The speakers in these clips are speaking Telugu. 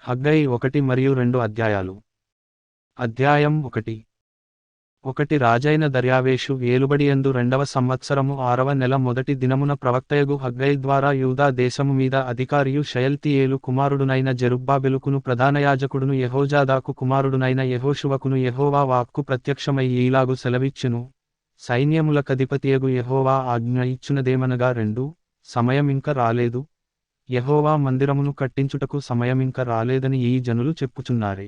హగ్గై 1 మరియు 2 అధ్యాయాలు. అధ్యాయం 1 రాజైన దర్యావేషు ఏలుబడియందు 2వ సంవత్సరము 6వ నెల మొదటి దినమున ప్రవక్తయగు హగ్గై ద్వారా యూదా దేశము మీద అధికారియు షయల్తీయేలు కుమారుడునైన జెరుబ్బాబెలుకును ప్రధానయాజకుడును యెహోజాదాకు కుమారుడునైన యెహోషువకును యెహోవా వాక్కు ప్రత్యక్షమై ఈలాగు సెలవిచ్చెను. సైన్యములకధిపతియగు యెహోవా ఆజ్ఞ ఇచ్చునదేమనగా సమయమింక రాలేదు, యెహోవా మందిరమును కట్టించుటకు సమయమింక రాలేదని ఈ జనులు చెప్పుచున్నారే.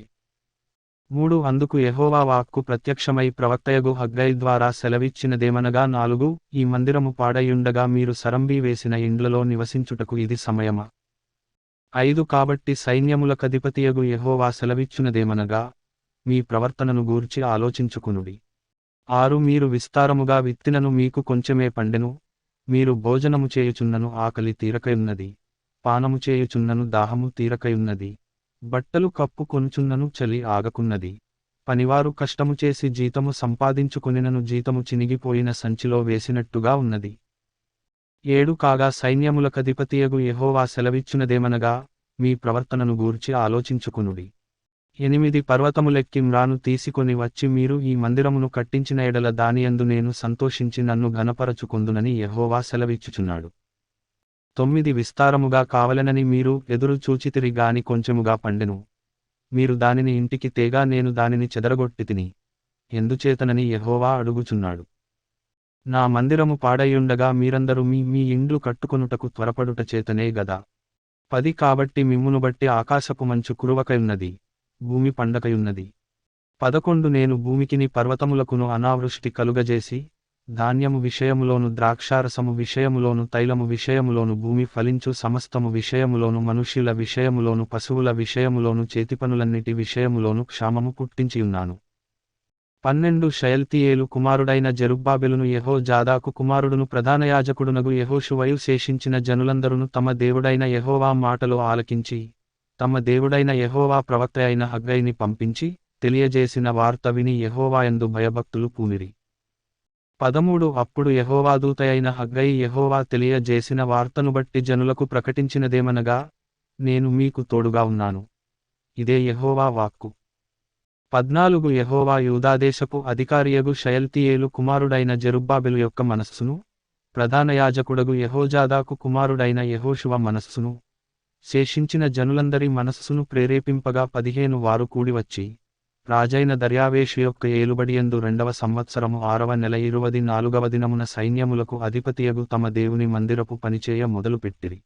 అందుకు యెహోవా వాక్కు ప్రత్యక్షమై ప్రవక్తయగు హగ్గై ద్వారా సెలవిచ్చినదేమనగా 4 ఈ మందిరము పాడయుండగా మీరు సరంబీ వేసిన ఇండ్లలో నివసించుటకు ఇది సమయమా? 5 కాబట్టి సైన్యములకధిపతియగు యెహోవా సెలవిచ్చునదేమనగా, మీ ప్రవర్తనను గూర్చి ఆలోచించుకునుడి. 6 మీరు విస్తారముగా విత్తినను మీకు కొంచెమే పండెను, మీరు భోజనము చేయుచున్నను ఆకలి తీరకయున్నది, పానము చేయుచున్నను దాహము తీరకయున్నది, బట్టలు కప్పుకొనుచున్నను చలి ఆగకున్నది, పనివారు కష్టము చేసి జీతము సంపాదించుకొనినను జీతము చినిగిపోయిన సంచిలో వేసినట్టుగా ఉన్నది. 7 కాగా సైన్యములకధిపతియగు యెహోవా సెలవిచ్చునదేమనగా, మీ ప్రవర్తనను గూర్చి ఆలోచించుకునుడి. 8 పర్వతములెక్కి మ్రాను తీసుకొని వచ్చి మీరు ఈ మందిరమును కట్టించిన ఎడల దానియందు నేను సంతోషించి నన్ను ఘనపరచుకొందునని యెహోవా సెలవిచ్చుచున్నాడు. 9 విస్తారముగా కావలెనని మీరు ఎదురు చూచితిరి గాని కొంచెముగా పండెను, మీరు దానిని ఇంటికి తేగా నేను దానిని చెదరగొట్టితిని, ఎందుచేతనని యెహోవా అడుగుచున్నాడు. నా మందిరము పాడయుండగా మీరందరూ మీ ఇండ్లు కట్టుకొనుటకు త్వరపడుట చేతనే గదా. 10 కాబట్టి మిమ్మును బట్టి ఆకాశపు మంచు కురువకయున్నది, భూమి పండకయున్నది. 11 నేను భూమికిని పర్వతములకును అనావృష్టి కలుగజేసి, ధాన్యము విషయములోను ద్రాక్షారసము విషయములోను తైలము విషయములోను భూమి ఫలించు సమస్తము విషయములోను మనుష్యుల విషయములోను పశువుల విషయములోను చేతిపనులన్నిటి విషయములోను క్షామము పుట్టించియున్నాను. 12 షయల్తీయేలు కుమారుడైన జెరుబ్బాబెలును యెహోజాదాకు కుమారుడును ప్రధానయాజకుడునగు యెహోషువయు శేషించిన జనులందరును తమ దేవుడైన యెహోవా మాటలు ఆలకించి, తమ దేవుడైన యెహోవా ప్రవక్త అయిన హగ్గైని పంపించి తెలియజేసిన వార్త విని యెహోవాయందు భయభక్తులు పూనిరి. 13 అప్పుడు యెహోవా దూతయైన హగ్గై యెహోవా తెలియజేసిన వార్తను బట్టి జనులకు ప్రకటించినదేమనగా, నేను మీకు తోడుగా ఉన్నాను, ఇదే యెహోవా వాక్కు. 14 యెహోవా యూదాదేశపు అధికారియగు షయల్తీయేలు కుమారుడైన జెరుబ్బాబెలు యొక్క మనస్సును, ప్రధానయాజకుడగు యెహోజాదాకు కుమారుడైన యెహోషువ మనస్సును, శేషించిన జనులందరి మనస్సును ప్రేరేపింపగా 15 వారు కూడివచ్చి, రాజైన దర్యావేషు యొక్క ఏలుబడియందు 2వ సంవత్సరము 6వ నెల 24వ దినమున సైన్యములకు అధిపతియగు తమ దేవుని మందిరపు పనిచేయ మొదలుపెట్టిరి.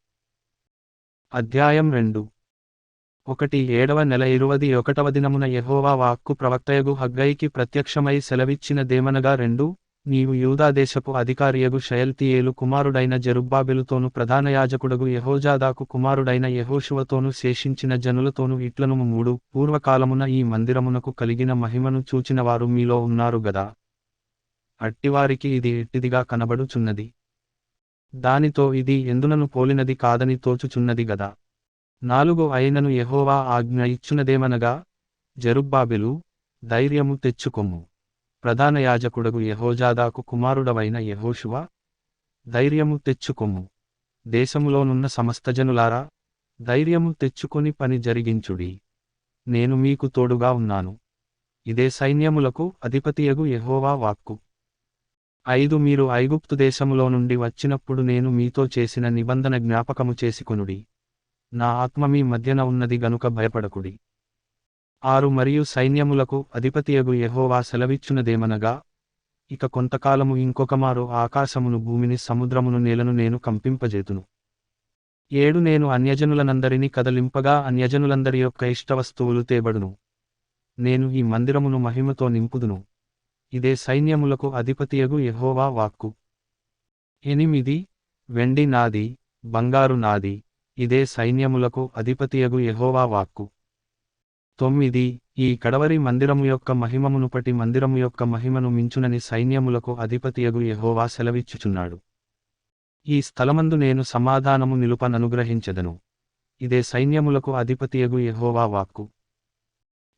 అధ్యాయం 2 7వ నెల 21వ దినమున యెహోవా వాక్కు ప్రవక్తయగు హగ్గైకి ప్రత్యక్షమై సెలవిచ్చినదేమనగా, నీవు యూదాదేశపు అధికారియగు షయల్తీయేలు కుమారుడైన జెరుబ్బాబెలుతోను ప్రధానయాజకుడగు యెహోజాదాకు కుమారుడైన యెహోషువతోను శేషించిన జనులతోను ఇట్లనుము పూర్వకాలమున ఈ మందిరమునకు కలిగిన మహిమను చూచినవారు మీలో ఉన్నారు గదా. అట్టివారికి ఇది ఎట్టిదిగా కనబడుచున్నది, దానితో ఇది ఎందునను పోలినది కాదని తోచుచున్నది గదా. 4 అయినను యెహోవా ఆజ్ఞ ఇచ్చునదేమనగా, జెరుబ్బాబెలు, ధైర్యము తెచ్చుకొమ్ము, ప్రధానయాజకుడగు యెహోజాదాకు కుమారుడవైన యెహోషువ, ధైర్యము తెచ్చుకొమ్ము, దేశములోనున్న సమస్త జనులారా, ధైర్యము తెచ్చుకొని పని జరిగించుడి, నేను మీకు తోడుగా ఉన్నాను, ఇదే సైన్యములకు అధిపతియగు యెహోవా వాక్కు. 5 మీరు ఐగుప్తు దేశములో నుండి వచ్చినప్పుడు నేను మీతో చేసిన నిబంధన జ్ఞాపకము చేసుకొనుడి, నా ఆత్మ మీ మధ్యన ఉన్నది గనుక భయపడకుడి. 6 మరియు సైన్యములకు అధిపతియగు యెహోవా సెలవిచ్చునదేమనగా, ఇక కొంతకాలము ఇంకొకమారు ఆకాశమును భూమిని సముద్రమును నేలను నేను కంపింపజేతును. 7 నేను అన్యజనులనందరినీ కదలింపగా అన్యజనులందరి యొక్క ఇష్టవస్తువులు తేబడును, నేను ఈ మందిరమును మహిమతో నింపుదును, ఇదే సైన్యములకు అధిపతియగు యెహోవా వాక్కు. 8 వెండి నాది, బంగారు నాది, ఇదే సైన్యములకు అధిపతియగు యెహోవా వాక్కు. 9 ఈ కడవరి మందిరము యొక్క మహిమమునుపటి మందిరము యొక్క మహిమను మించునని సైన్యములకు అధిపతియగు యెహోవా సెలవిచ్చుచున్నాడు. ఈ స్థలమందు నేను సమాధానము నిలుపననుగ్రహించెదను, ఇదే సైన్యములకు అధిపతియగు యెహోవా వాక్కు.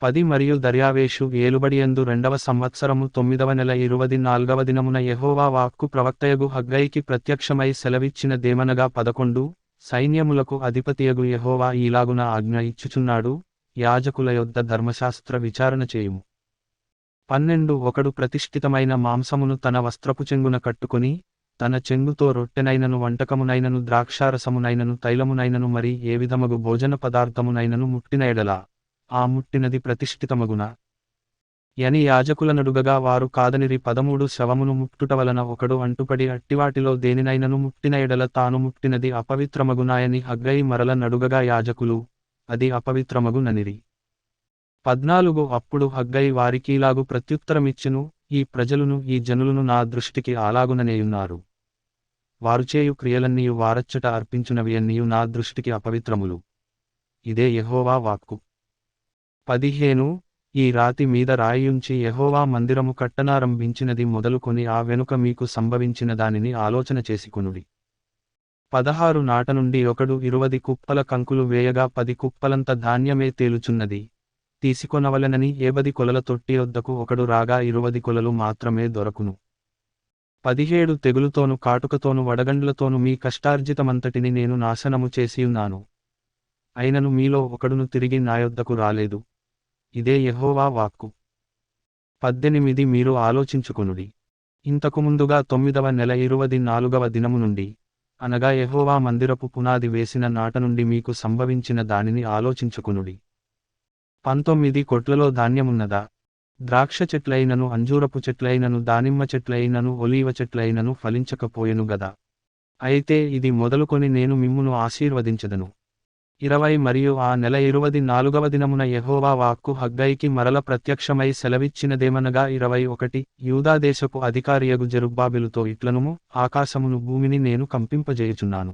10 మరియు దర్యావేషు ఏలుబడియందు 2వ సంవత్సరము 9వ నెల 24వ దినమున యెహోవా వాక్కు ప్రవక్తయగు హగ్గైకి ప్రత్యక్షమై సెలవిచ్చినదేమనగా, 11 సైన్యములకు అధిపతియగు యెహోవా ఈలాగున ఆజ్ఞ ఇచ్చుచున్నాడు, యాజకుల యొద్ద ధర్మశాస్త్ర విచారణ చేయుము. 12 ఒకడు ప్రతిష్ఠితమైన మాంసమును తన వస్త్రపు చెంగున కట్టుకొని, తన చెంగుతో రొట్టెనైనను వంటకమునైనను ద్రాక్షారసమునైనను తైలమునైనను మరి ఏ విధమగు భోజన పదార్థమునైనను ముట్టిన ఎడల, ఆ ముట్టినది ప్రతిష్ఠితమగున యని యాజకులనడుగగా వారు కాదనిరి. 13 శవమును ముట్టుట వలన ఒకడు అంటుపడి అట్టివాటిలో దేనినైనను ముట్టిన ఎడల తాను ముట్టినది అపవిత్రమగునాయని హగ్గయి మరల నడుగగా యాజకులు, అది అపవిత్రమగుననిరి. 14 అప్పుడు హగ్గయి వారికీలాగు ప్రత్యుత్తరమిచ్చెను, ఈ ప్రజలును ఈ జనులును నా దృష్టికి అలాగుననేయున్నారు. వారు చేయు క్రియలన్నీయు వారచ్చట అర్పించునవియన్నీయు నా దృష్టికి అపవిత్రములు. ఇదే యెహోవా వాక్కు. 15 ఈ రాతి మీద రాయియుంచి యెహోవా మందిరము కట్టనారంభించినది మొదలుకొని ఆ వెనుక మీకు సంభవించిన దానిని ఆలోచన చేసుకొనుడి. 16 నాట నుండి ఒకడు 20 కుప్పల కంకులు వేయగా 10 కుప్పలంత ధాన్యమే తేలుచున్నది. తీసుకొనవలెనని 70 కొలల తొట్టి యొద్దకు ఒకడు రాగా 20 కొలలు మాత్రమే దొరకును. 17 తెగులుతోను కాటుకతోను వడగండ్లతోను మీ కష్టార్జితమంతటిని నేను నాశనము చేసియున్నాను. అయినను మీలో ఒకడును తిరిగి నా యొద్దకు రాలేదు. ఇదే యెహోవా వాక్కు. 18 మీరు ఆలోచించుకొనుడి. ఇంతకు ముందుగా 9వ నెల 24వ దినము నుండి, అనగా యెహోవా మందిరపు పునాది వేసిన నాట నుండి మీకు సంభవించిన దానిని ఆలోచించుకొనుడి. 19 కొట్లలో ధాన్యమున్నదా? ద్రాక్ష చెట్లైనను అంజూరపు చెట్లైనను దానిమ్మ చెట్లైనను ఒలీవ చెట్లైనను ఫలించకపోయెను గదా. అయితే ఇది మొదలుకొని నేను మిమ్మును ఆశీర్వదించెదను. 20 మరియు ఆ నెల 24వ దినమున యెహోవా వాక్కు హగ్గయికి మరల ప్రత్యక్షమై సెలవిచ్చినదేమనగా 21 యూదాదేశపు అధికారియగు జెరుబ్బాబెలుతో ఇట్లనుము, ఆకాశమును భూమిని నేను కంపింపజేయుచున్నాను.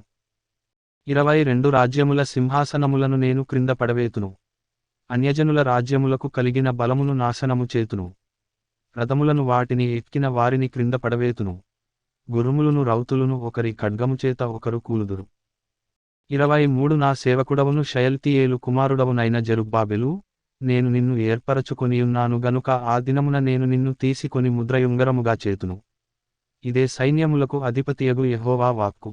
22 రాజ్యముల సింహాసనములను నేను క్రింద పడవేతును. అన్యజనుల రాజ్యములకు కలిగిన బలమును నాశనము చేతును. రథములను వాటిని ఎక్కిన వారిని క్రింద పడవేతును. గురుములును రౌతులును ఒకరి ఖడ్గము చేత ఒకరు కూలుదురు. 23 నా సేవకుడవును షయల్తీయేలు కుమారుడవునైన జెరుబ్బాబెలూ, నేను నిన్ను ఏర్పరచుకొనియున్నాను గనుక ఆ దినమున నేను నిన్ను తీసుకొని ముద్రయుంగరముగా చేతును. ఇదే సైన్యములకు అధిపతియగు యెహోవా వాక్కు.